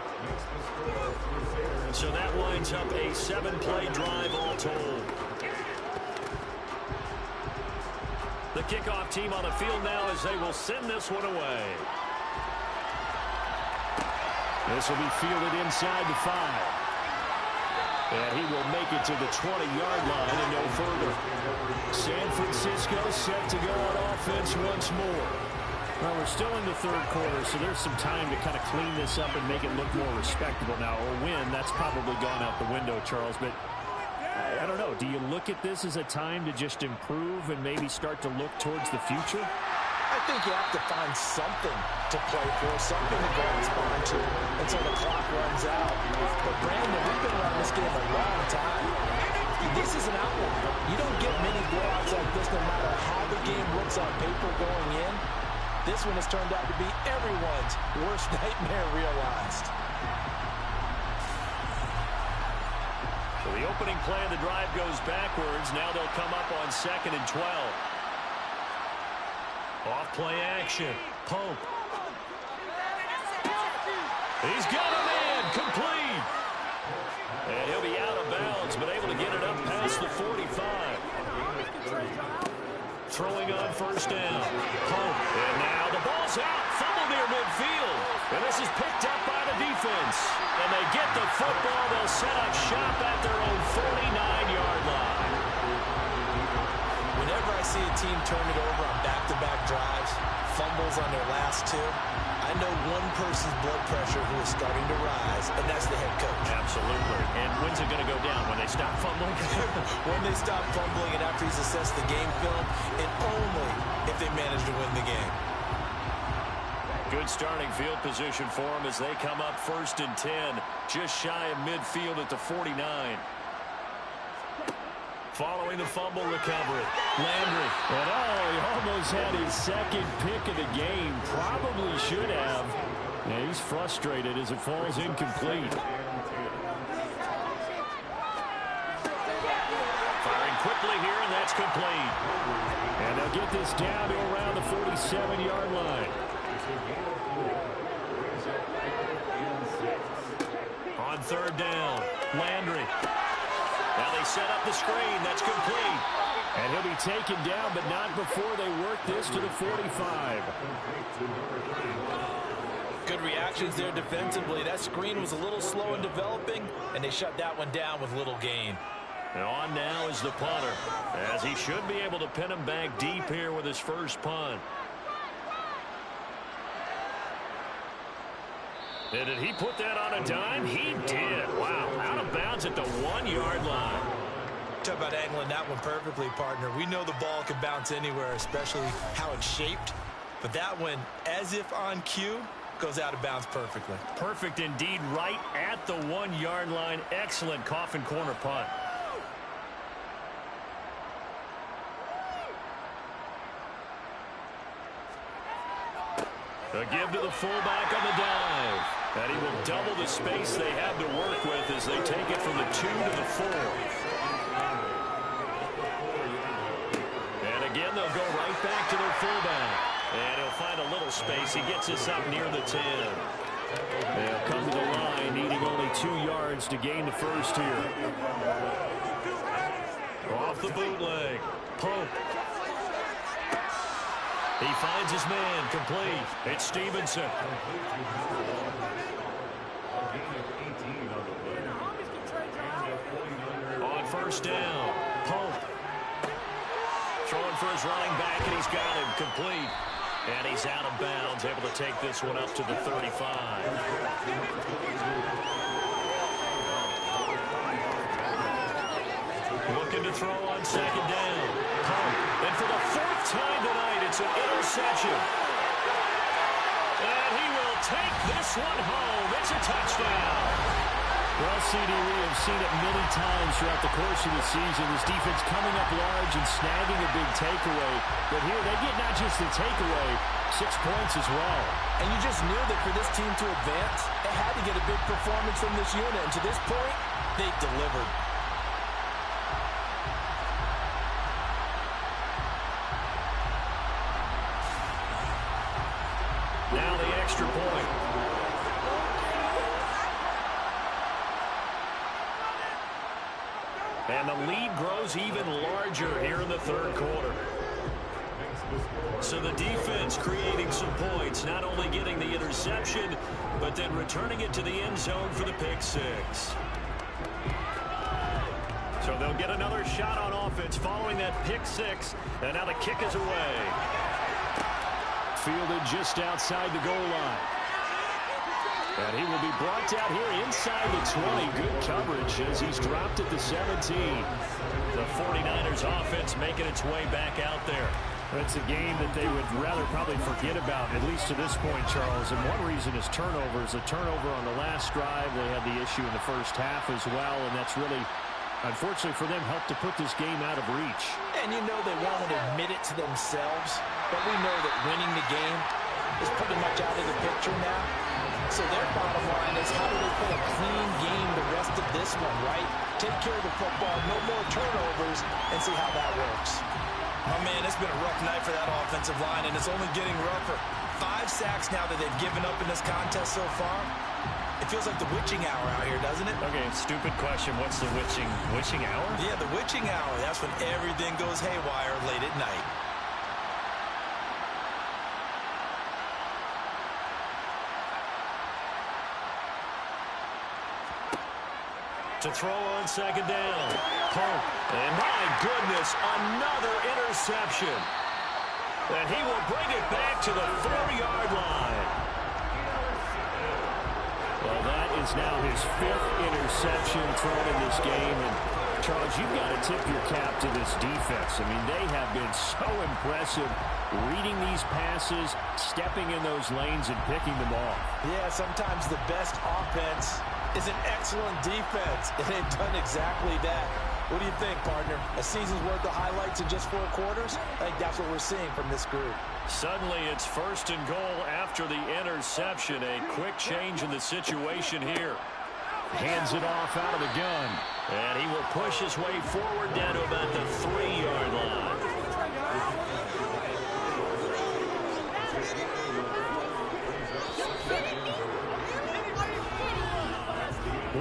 So that winds up a 7-play drive all told. The kickoff team on the field now as they will send this one away. This will be fielded inside the 5. And he will make it to the 20-yard line and no further. San Francisco set to go on offense once more. Well, we're still in the 3rd quarter, so there's some time to kind of clean this up and make it look more respectable now. Or win, that's probably gone out the window, Charles. But I don't know. Do you look at this as a time to just improve and maybe start to look towards the future? I think you have to find something to play for, something to grasp onto until the clock runs out. But, Brandon, we've been around this game a long time. This is an outlier. You don't get many blowouts like this no matter how the game looks on paper going in. This one has turned out to be everyone's worst nightmare realized. So the opening play of the drive goes backwards. Now they'll come up on 2nd and 12. Off play action. Pope. He's got a man. Complete. And he'll be out of bounds, but able to get it up past the 45. Throwing on 1st down. Pope. And now the ball's out. Fumble near midfield. And this is picked up by the defense. And they get the football. They'll set up shop at their own 49-yard line. Whenever I see a team turn it over on back-to-back drives, fumbles on their last 2, I know one person's blood pressure who is starting to rise, and that's the head coach. Absolutely. And when's it going to go down? When they stop fumbling? When they stop fumbling and after he's assessed the game film, and only if they manage to win the game. Good starting field position for them as they come up 1st and 10, just shy of midfield at the 49. Following the fumble recovery, Landry. And he almost had his 2nd pick of the game. Probably should have. Yeah, he's frustrated as it falls incomplete. Firing quickly here, and that's complete. And they'll get this down to around the 47-yard line. On 3rd down, Landry. Now they set up the screen. That's complete. And he'll be taken down, but not before they work this to the 45. Good reactions there defensively. That screen was a little slow in developing, and they shut that one down with little gain. And on now is the punter, as he should be able to pin him back deep here with his first punt. And did he put that on a dime? He did. Wow, out of bounds at the 1-yard line. Talk about angling that one perfectly, partner. We know the ball can bounce anywhere, especially how it's shaped. But that one, as if on cue, goes out of bounds perfectly. Perfect indeed, right at the 1-yard line. Excellent coffin corner punt. A give to the fullback on the dive. And he will double the space they have to work with as they take it from the 2 to the 4. And again, they'll go right back to their fullback. And he'll find a little space. He gets us up near the 10. They'll come to the line, needing only 2 yards to gain the first here. Off the bootleg. Pope. He finds his man, complete. It's Stevenson. On first down, Pope. Throwing for his running back, and he's got him, complete. And he's out of bounds, able to take this one up to the 35. Looking to throw on second down. Pope. And for the 4th time tonight, it's an interception. And he will take this one home. It's a touchdown. Well, CD, we have seen it many times throughout the course of the season. This defense coming up large and snagging a big takeaway. But here, they get not just the takeaway, 6 points as well. And you just knew that for this team to advance, they had to get a big performance from this unit. And to this point, they delivered. Now the extra point. And the lead grows even larger here in the 3rd quarter. So the defense creating some points, not only getting the interception, but then returning it to the end zone for the pick 6. So they'll get another shot on offense following that pick 6, and now the kick is away. Fielded just outside the goal line. And he will be brought down here inside the 20. Good coverage as he's dropped at the 17. The 49ers offense making its way back out there. It's a game that they would rather probably forget about, at least to this point, Charles. And one reason is turnovers. A turnover on the last drive. They had the issue in the first half as well, and that's really, unfortunately for them, helped to put this game out of reach. And you know they won't admit it to themselves, but we know that winning the game is pretty much out of the picture now. So their bottom line is, how do they play a clean game the rest of this one, right? Take care of the football, no more turnovers, and see how that works. Oh, man, it's been a rough night for that offensive line, and it's only getting rougher. 5 sacks now that they've given up in this contest so far. It feels like the witching hour out here, doesn't it? Okay, stupid question. What's the witching hour? Yeah, the witching hour. That's when everything goes haywire late at night. To throw on second down. Pope. And my goodness, another interception. And he will bring it back to the 4-yard line. Well, that is now his 5th interception thrown in this game. And, Charles, you've got to tip your cap to this defense. I mean, they have been so impressive reading these passes, stepping in those lanes, and picking them off. Yeah, sometimes the best offense is an excellent defense, and they've done exactly that. What do you think, partner? A season's worth of highlights in just 4 quarters? I think that's what we're seeing from this group. Suddenly it's 1st and goal after the interception. A quick change in the situation here. Hands it off out of the gun. And he will push his way forward down to about the 3-yard line.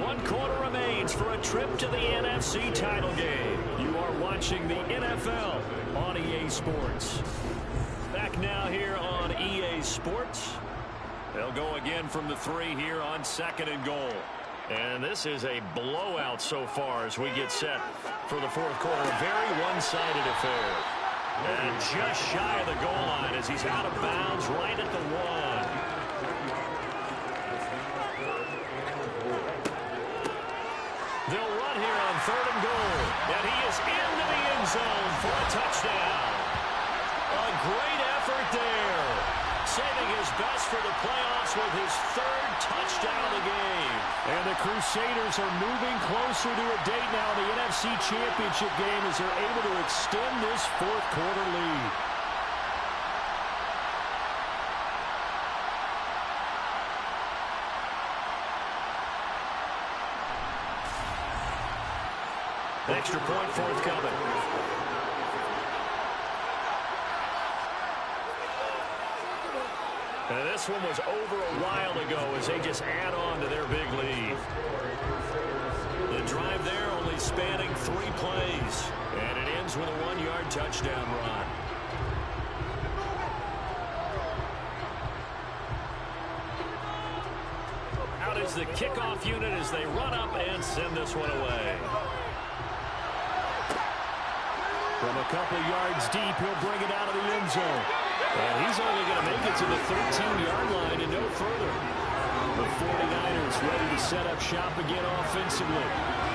One quarter remains for a trip to the NFC title game. You are watching the NFL on EA Sports. Back now here on EA Sports. They'll go again from the 3 here on 2nd and goal. And this is a blowout so far as we get set for the 4th quarter. A very one-sided affair. And just shy of the goal line as he's out of bounds right at the 1. They'll run here on 3rd and goal. And he is into the end zone for a touchdown. A great effort there. Saving his best for the playoffs with his 3rd touchdown of the game. And the Crusaders are moving closer to a date now in the NFC Championship game as they're able to extend this 4th quarter lead. Extra point forthcoming. And this one was over a while ago as they just add on to their big lead. The drive there only spanning 3 plays. And it ends with a 1-yard touchdown run. Out is the kickoff unit as they run up and send this one away. From a couple yards deep, he'll bring it out of the end zone. And he's only going to make it to the 13-yard line and no further. The 49ers ready to set up shop again offensively.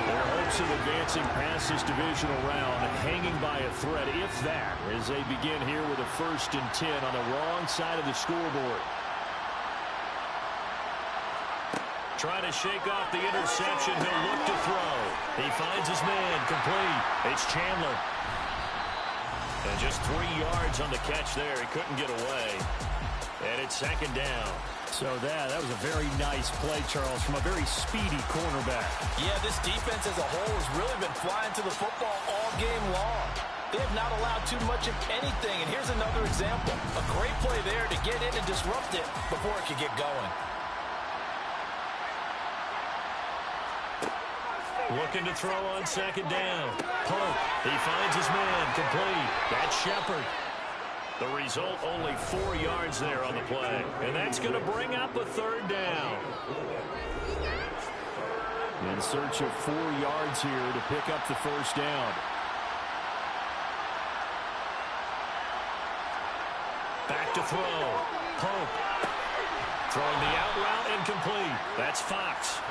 Their hopes of advancing past this divisional round hanging by a thread, if that, as they begin here with a 1st and 10 on the wrong side of the scoreboard. Trying to shake off the interception. He'll look to throw. He finds his man. Complete. It's Chandler. And just 3 yards on the catch there. He couldn't get away. And it's 2nd down. So that was a very nice play, Charles, from a very speedy cornerback. Yeah, this defense as a whole has really been flying to the football all game long. They have not allowed too much of anything. And here's another example. A great play there to get in and disrupt it before it could get going. Looking to throw on 2nd down. Pope. He finds his man. Complete. That's Shepard. The result, only 4 yards there on the play. And that's going to bring up a 3rd down. In search of 4 yards here to pick up the 1st down. Back to throw. Pope. Throwing the out route, incomplete. That's Fox.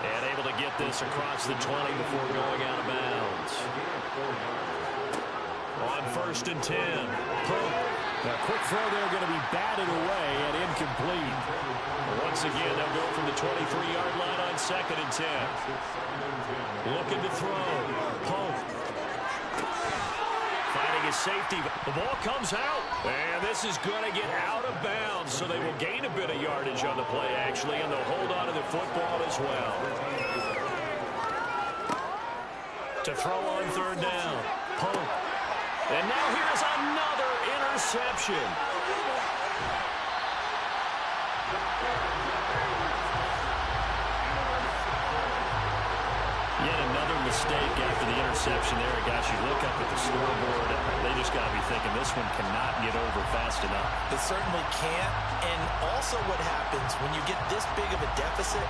And able to get this across the 20 before going out of bounds. On 1st and 10. Pope. A quick throw there going to be batted away and incomplete. Once again, they'll go from the 23-yard line on 2nd and 10. Looking to throw. Pope. Finding his safety. The ball comes out. And this is going to get out of bounds, so they will gain a bit of yardage on the play, actually, and they'll hold on to the football as well. To throw on 3rd down. Pope. And now here's another interception. Yet another mistake after the interception there. Guys, you look up at the scoreboard, they just got to be thinking this one cannot get over fast enough. It certainly can't. And also what happens when you get this big of a deficit,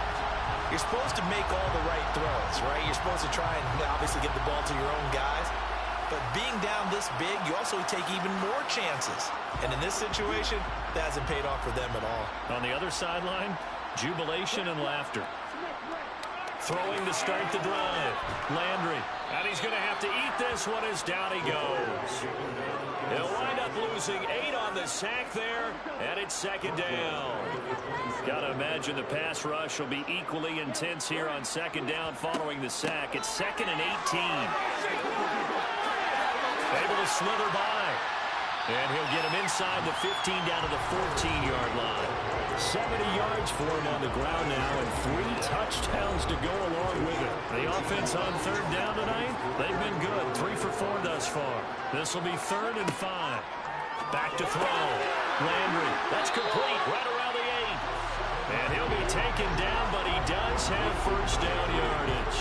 you're supposed to make all the right throws, right? You're supposed to try and obviously get the ball to your own guys. But being down this big, you also take even more chances. And in this situation, that hasn't paid off for them at all. On the other sideline, jubilation and laughter. Throwing to start the drive. Landry. And he's going to have to eat this one as down he goes. He'll wind up losing 8 on the sack there, and it's 2nd down. Got to imagine the pass rush will be equally intense here on 2nd down following the sack. It's 2nd and 18. Able to slither by. And he'll get him inside the 15 down to the 14-yard line. 70 yards for him on the ground now and 3 touchdowns to go along with it. The offense on 3rd down tonight, they've been good. 3 for 4 thus far. This will be 3rd and 5. Back to throw. Landry. That's complete right around the 8. And he'll be taken down, but he does have 1st down yardage.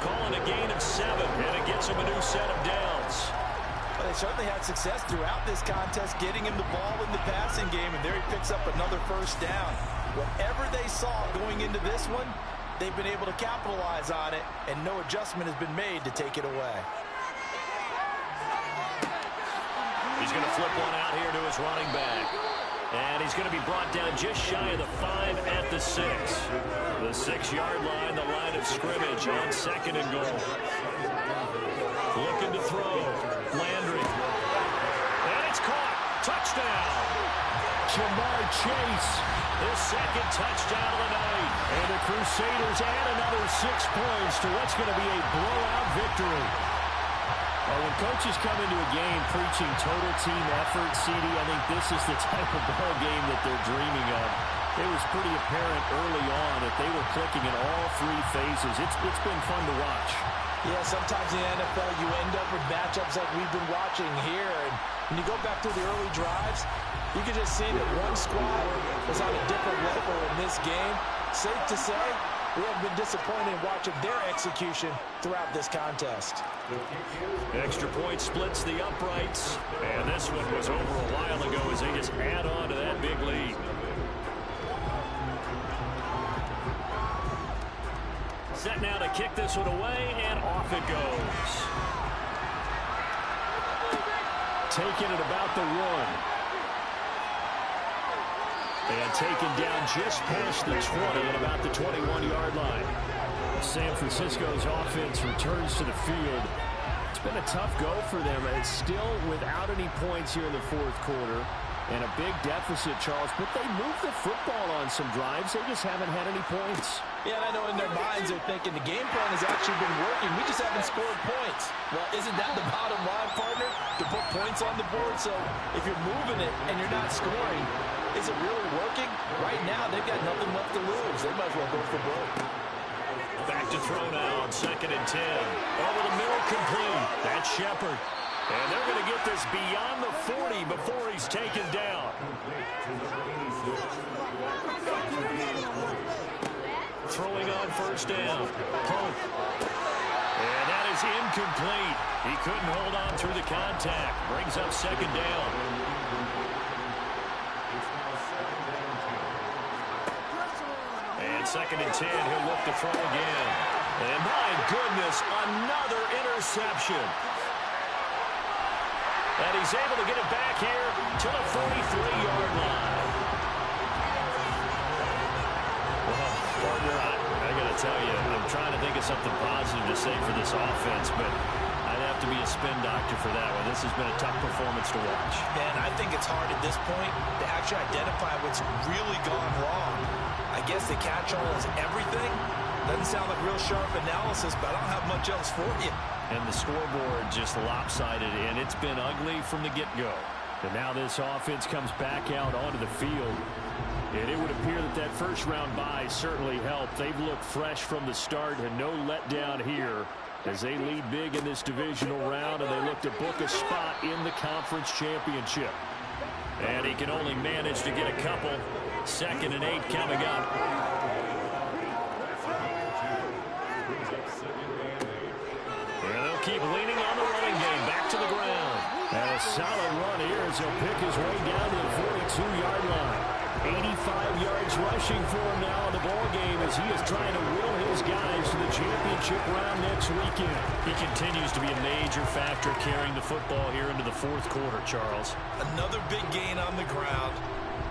Calling a gain of 7, and it gets him a new set of downs. Well, they certainly had success throughout this contest, getting him the ball in the passing game, and there he picks up another 1st down. Whatever they saw going into this one, they've been able to capitalize on it, and no adjustment has been made to take it away. He's going to flip one out here to his running back. And he's going to be brought down just shy of the 5 at the 6. The 6-yard line, the line of scrimmage on 2nd and goal. Looking to throw. Landry. And it's caught. Touchdown. Jamar Chase. His 2nd touchdown of the night. And the Crusaders add another 6 points to what's going to be a blowout victory. Well, when coaches come into a game preaching total team effort, CD, I think this is the type of ball game that they're dreaming of. It was pretty apparent early on that they were clicking in all three phases. It's been fun to watch. Yeah, sometimes in the NFL you end up with matchups like we've been watching here. And when you go back to the early drives, you can just see that one squad was on a different level in this game. Safe to say, we have been disappointed in watching their execution throughout this contest. Extra point splits the uprights. And this one was over a while ago as they just add on to that big lead. Set now to kick this one away, and off it goes. Taking it about the 1. And taken down just past the 20 at about the 21-yard line. San Francisco's offense returns to the field. It's been a tough go for them. It's still without any points here in the fourth quarter. And a big deficit, Charles. But they moved the football on some drives. They just haven't had any points. Yeah, and I know in their minds they're thinking the game plan has actually been working. We just haven't scored points. Well, isn't that the bottom line, partner? To put points on the board. So if you're moving it and you're not scoring, is it really working? Right now, they've got nothing left to lose. They might as well go for broke. Back to throw now on 2nd and 10. Over the middle, complete. That's Shepard. And they're going to get this beyond the 40 before he's taken down. Throwing on 1st down. Pope. And that is incomplete. He couldn't hold on through the contact. Brings up 2nd down. And 2nd and 10. He'll look to throw again. And my goodness, another interception. And he's able to get it back here to the 43-yard line. Well, partner, I got to tell you, I'm trying to think of something positive to say for this offense, but I'd have to be a spin doctor for that one. This has been a tough performance to watch. Man, I think it's hard at this point to actually identify what's really gone wrong. I guess the catch-all is everything. Doesn't sound like real sharp analysis, but I don't have much else for you. And the scoreboard just lopsided, and it's been ugly from the get-go. And now this offense comes back out onto the field. And it would appear that that first-round bye certainly helped. They've looked fresh from the start and no letdown here as they lead big in this divisional round, and they look to book a spot in the conference championship. And he can only manage to get a couple. 2nd and 8 coming up. And they'll keep leaning on the running game. Back to the ground. And a solid run here as he'll pick his way down to the 42-yard line. 85 yards rushing for him now in the ball game as he is trying to will his guys to the championship round next weekend. He continues to be a major factor carrying the football here into the fourth quarter, Charles. Another big gain on the ground.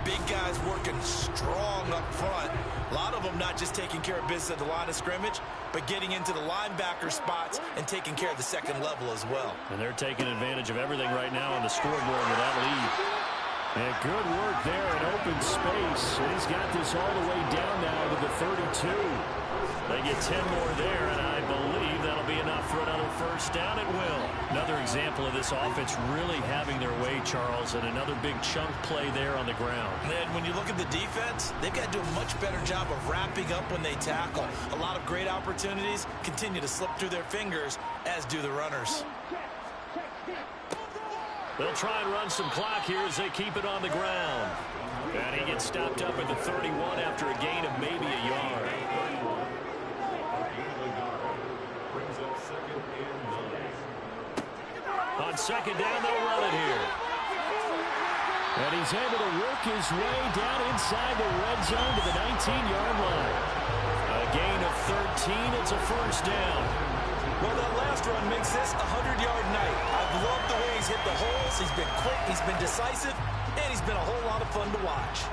Big guys working strong up front. A lot of them not just taking care of business at the line of scrimmage, but getting into the linebacker spots and taking care of the second level as well. And they're taking advantage of everything right now on the scoreboard with that lead. And good work there in open space. And he's got this all the way down now to the 32. They get 10 more there, and I believe that'll be enough for another first down. It will. Another example of this offense really having their way, Charles, and another big chunk play there on the ground. And when you look at the defense, they've got to do a much better job of wrapping up when they tackle. A lot of great opportunities continue to slip through their fingers, as do the runners. They'll try and run some clock here as they keep it on the ground. And he gets stopped up at the 31 after a gain of maybe a yard. On 2nd down, they'll run it here. And he's able to work his way down inside the red zone to the 19-yard line. A gain of 13. It's a first down. Well, that last run makes this a 100-yard night. I've loved the way he's hit the holes. He's been quick, he's been decisive, and he's been a whole lot of fun to watch.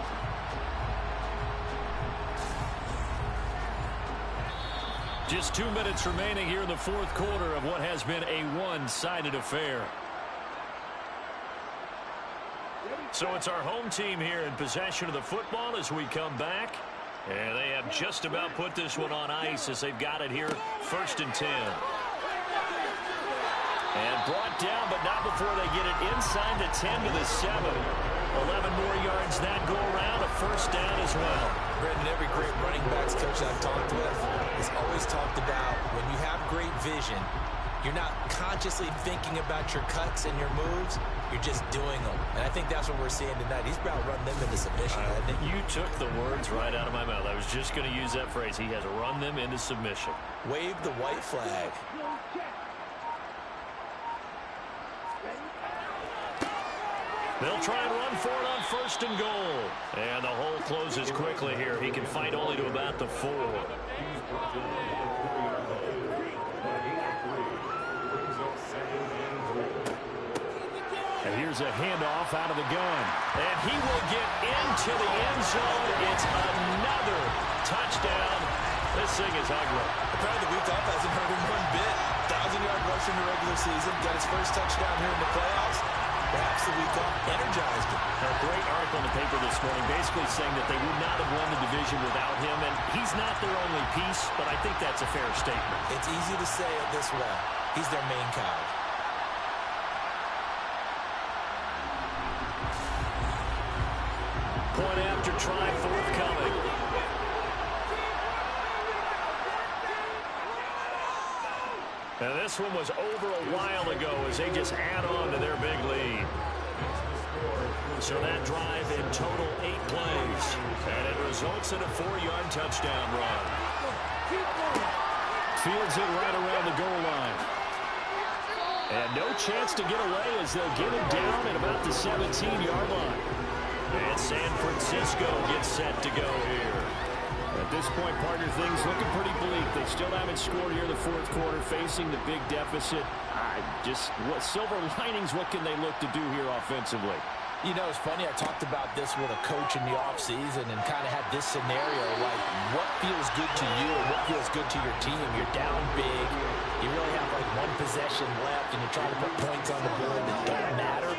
Just 2 minutes remaining here in the fourth quarter of what has been a one-sided affair. So it's our home team here in possession of the football as we come back. And they have just about put this one on ice as they've got it here, 1st and 10. And brought down, but not before they get it inside the 10 to the 7. 11 more yards that go around, a first down as well. Brandon, every great running backs coach I've talked with has always talked about when you have great vision, you're not consciously thinking about your cuts and your moves. You're just doing them. And I think that's what we're seeing tonight. He's about running them into submission, hasn't he? You took the words right out of my mouth. I was just going to use that phrase. He has run them into submission. Wave the white flag. They'll try and run for it on first and goal. And the hole closes quickly here. He can fight only to about the 4. And here's a handoff out of the gun. And he will get into the end zone. It's another touchdown. This thing is ugly. Apparently the week off hasn't hurt him one bit. 1,000-yard rush in the regular season. Got his first touchdown here in the playoffs. Perhaps the week off energized him. A great article in the paper this morning basically saying that they would not have won the division without him. And he's not their only piece, but I think that's a fair statement. It's easy to say it this way. He's their main cog. Point after try forthcoming. And this one was over a while ago as they just add on to their big lead. So that drive in total 8 plays. And it results in a 4-yard touchdown run. Fields it right around the goal line. And no chance to get away as they'll get it down at about the 17-yard line. And San Francisco gets set to go here. At this point, partner, things looking pretty bleak. They still haven't scored here in the 4th quarter, facing the big deficit. What silver linings, what can they look to do here offensively? You know, it's funny, I talked about this with a coach in the offseason and kind of had this scenario, like what feels good to you and what feels good to your team. You're down big. You really have like one possession left, and you're trying to put points on the board that don't matter.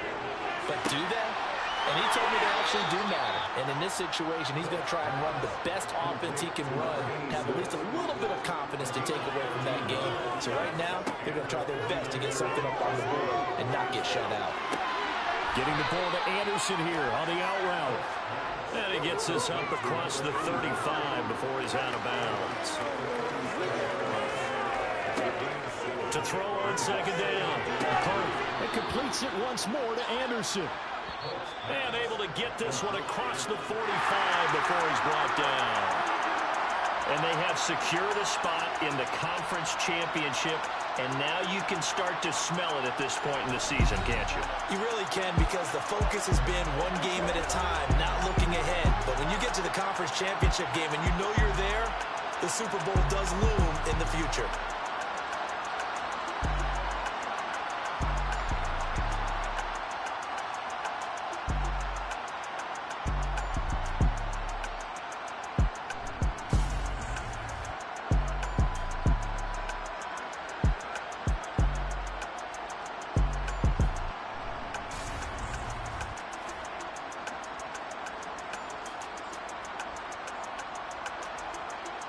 But do they? And he told me they actually do matter. And in this situation, he's going to try and run the best offense he can run, have at least a little bit of confidence to take away from that game. So right now, they're going to try their best to get something up on the board and not get shut out. Getting the ball to Anderson here on the out route. And he gets this up across the 35 before he's out of bounds. To throw on second down. It completes it once more to Anderson. And able to get this one across the 45 before he's brought down. And they have secured a spot in the conference championship, and now you can start to smell it at this point in the season, can't you? You really can, because the focus has been one game at a time, not looking ahead. But when you get to the conference championship game and you know you're there, the Super Bowl does loom in the future.